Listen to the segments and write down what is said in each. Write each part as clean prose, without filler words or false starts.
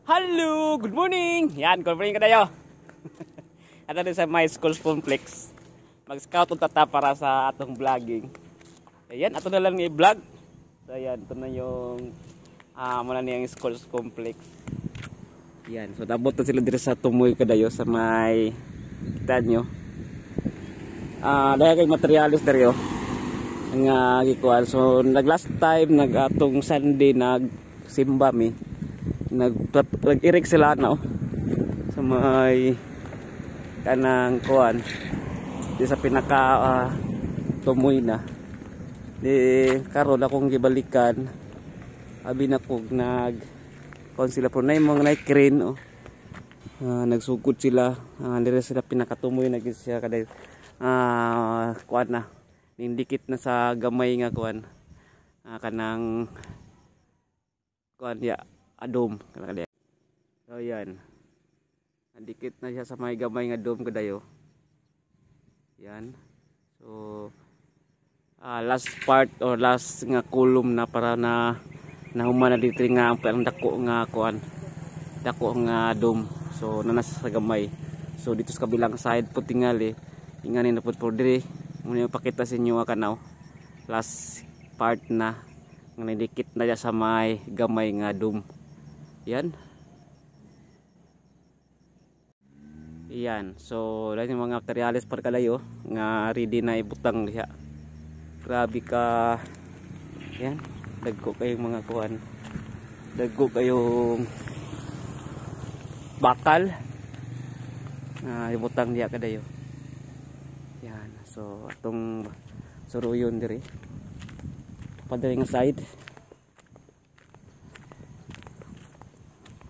Hello, good morning. Yan, good morning kayo. At ano sa my school complex. Mag-scout ang tata para sa atong vlogging. Ayan, ato na lang i-vlog. So ayan, ito na yung muna niyang school complex. Yan, so nabot na sila dito sa Tumoy kadayo sa may kita nyo. Dahil kay materialis dito nga gikuan. So nag last time atong Sunday nagsimba mi. Nag-irik sila no sa may kanang kuan di sa pinaka Tumoy na di karon akong gibalikan abi na kog kuan sila po na yung mga crane nagsugod sila dire sila pinaka Tumoy na gid siya kada kuan na nindikit na sa gamay nga kuan kanang kuan ya adom kada. So yan. Nandikit na siya sa may gamay nga dome kadayo. Yan. So last part or last nga column na para na nahuman na dito nga ang dako nga kuan. Dako nga dome. So nanas sa gamay. So dito sa kabilang side po tingali ingani na pud for dire. Muna ipakita sa inyo kanaw. Last part na nga nandikit na siya sa may gamay nga dome. Yan. Yan. So, dahil yung mga materials para kalayo nga ready na ibutang diha. Grabe ka. Yan. Dagko kayong mga kuhan. Dagko kayong bakal. Ibutang diha kadayo. Yan. So, atong suruyon diri. Padre nga side.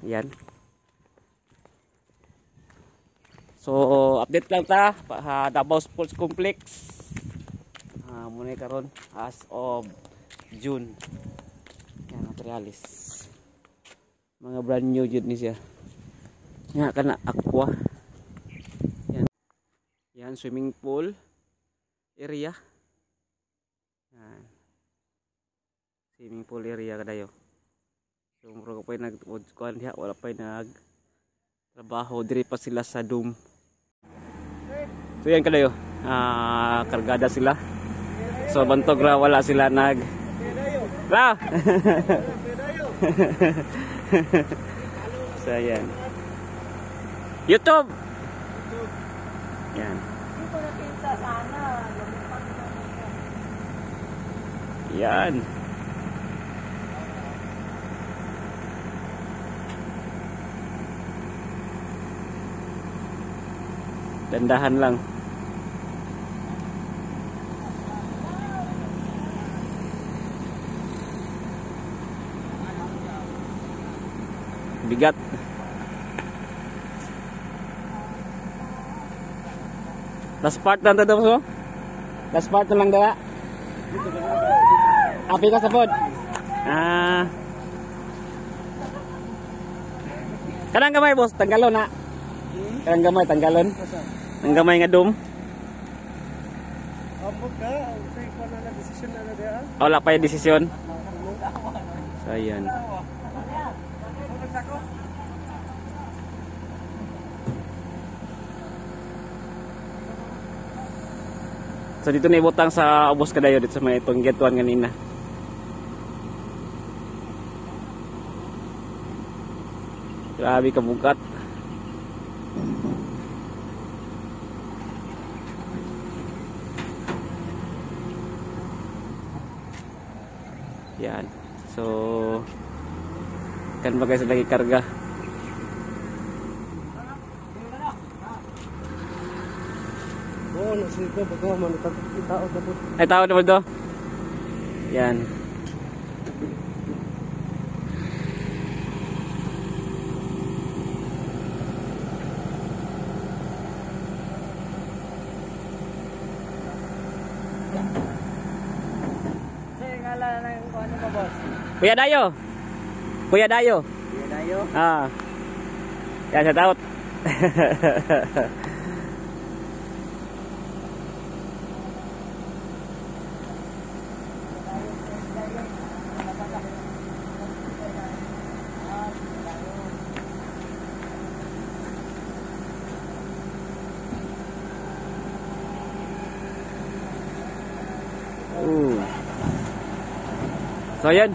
Yan. So update lang ta Davao Sports Complex. Muna karon as of June. Yan materialis. Mga brand new jud ni siya. Nga kana aqua. Yan. Yan swimming pool area. Yan. Swimming pool area kadayo. So muro pa nag-kuan diha wala pa trabaho diri pa sila sa dome. So yan kadayo. Kargada sila. So bantog ra wala sila ra. So yan. YouTube. Yan. Yan. Dandahan lang. Bigat. Last part lang to so. Last part lang daw. Api ka sa pod. Kanang gamay boss, tanggalon na. Kanang gamay tanggalon. Ang gamay nga dome. Apo ka, say pa na desisyon na dia. Wala pa 'yung desisyon. So ayan. So dito na ibutang sa ubos kadayo dito sa may itong gate 1 kanina. Grabe ka bugat. Yan. So kan bagay sa lagi karga. Oh, nasiko baga man tao dapat. Ay tao naman do. Yan. Kuya Dayo. Kuya Dayo. Kuya Dayo. Yan sa taot. So yan,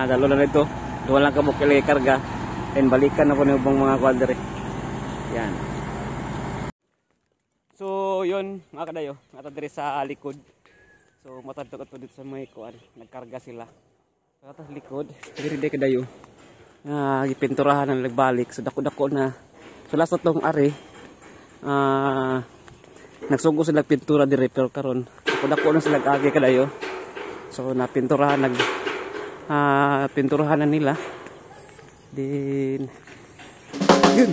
dalo na nito. Duwa lang ka mo kailangan karga. And balikan na po ng ubang mga kuan dire. Yan. So yun mga kadayo, ato dire sa likod. So matadto ato dito sa may kuan, nagkarga sila. Sa atas likod, dire kadayo. Gipinturahan ang nagbalik. So dako-dako na. So last tong ari, nagsugo sila pintura dire pero karon dako-dako na sila agi kadayo. So napinturahan pinturahan na nila. Din yun.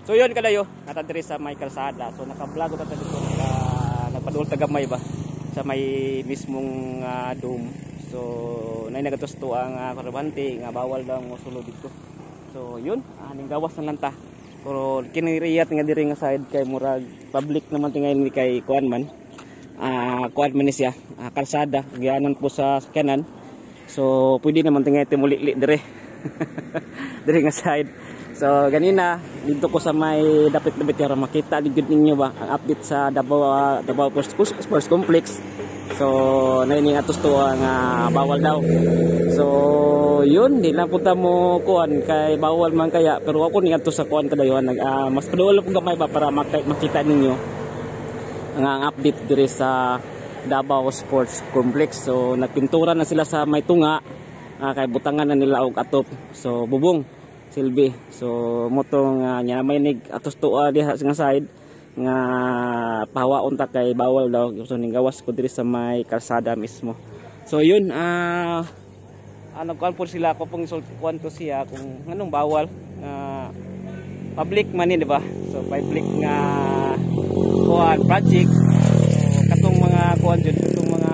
So yun kadayo, natadiri sa may kalsada. So naka-vlog ta dito, nagpadul tagamay ba sa may mismong dome. So nay nagagusto ang karabante nga bawal daw mo sulod dito. So yun, ning gawas na lang ta. Pero kiniriyat nga diri nga side kay murag public naman tingay ni kay kuan man. Kuan man siya, kalsada, gianan po sa kanan. So pwede naman tingay timuli dire. Dire nga side. So ganina dito ko sa may dapit-dapit para makita digid ninyo ba ang update sa Davao Sports Complex. So naini atos to ang bawal daw. So yun, di lang punta mo kuan kay bawal man kaya pero ako ni atos sa kuan kadayon mas padulong ko gamay ba para makita ninyo ang update dire sa Davao Sports Complex. So nagpintura na sila sa may tunga kay butangan na nila og atop. So bubong silbi. So motong nya may nig atos tuwa diha nga side nga pahawaon ta kay bawal daw. So ning gawas ko diri sa may kalsada mismo. So yun nagkuan po sila ko pong kuan to siya kung anong bawal public man di ba? So public nga kuan project. So katong mga kuan jud katong mga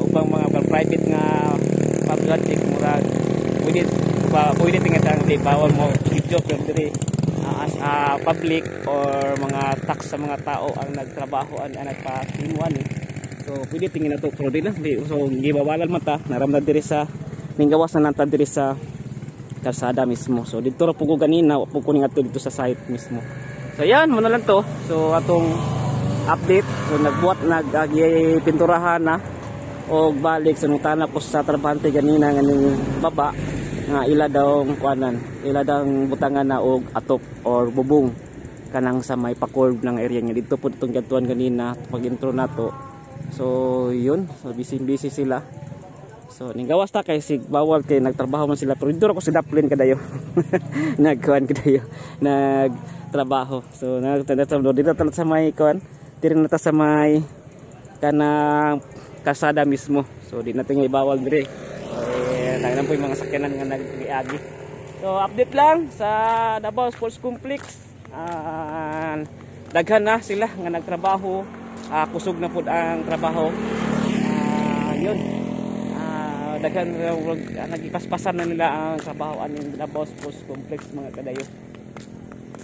ubang mga private nga project murag pwede tingatang di bawal mo video pero diri as public or mga tax sa mga tao ang nagtrabaho ang nagpakinuan so pwede tingin na to pero di lang so gibawalan mata naramdam diri sa ninggawas na nanta diri sa kalsada mismo. So dito ra po ko ganina po ko ningadto dito sa site mismo. So yan mo na lang to. So atong update so nagbuhat pinturahan na og balik sa nutana ko sa trabante ganina nganing baba nga ila daw kuanan ila daw butangan na og atop or bubong kanang sa may pa-curve ng area niya dito po itong gatuan kanina pag intro nato. So yun, so busy sila. So ning gawas ta kay sig bawal kay nagtrabaho man sila pero dito ako sa daplin kadayo. Nagkuan kadayo nagtrabaho. So nagtanaw dito ta sa may kuan tirin na ta sa may kanang kalsada mismo. So di natin nga ibawal dire. Nagnan po yung mga sakyanan nga nag-iagi. So update lang sa Davao Sports Complex. Daghan na sila nga nagtrabaho. Kusog na po ang trabaho. Yun. Daghan nagipaspasan na nila ang trabaho aning Davao Sports Complex mga kadayo.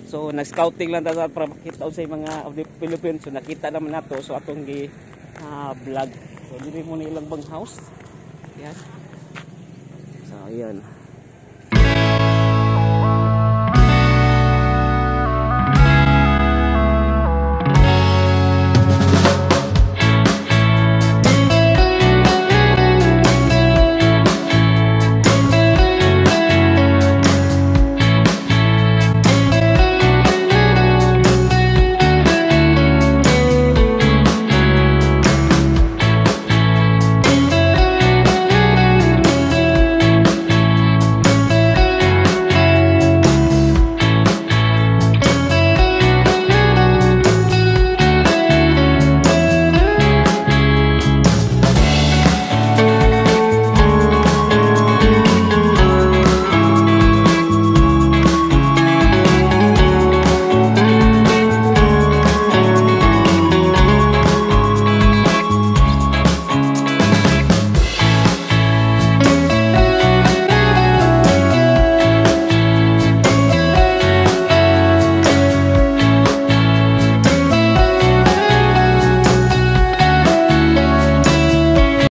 So nag-scouting lang ta para makita sa mga of the Philippines. So nakita naman nato so atong vlog. So dili mo na ilang bang house. Yan. So ayan.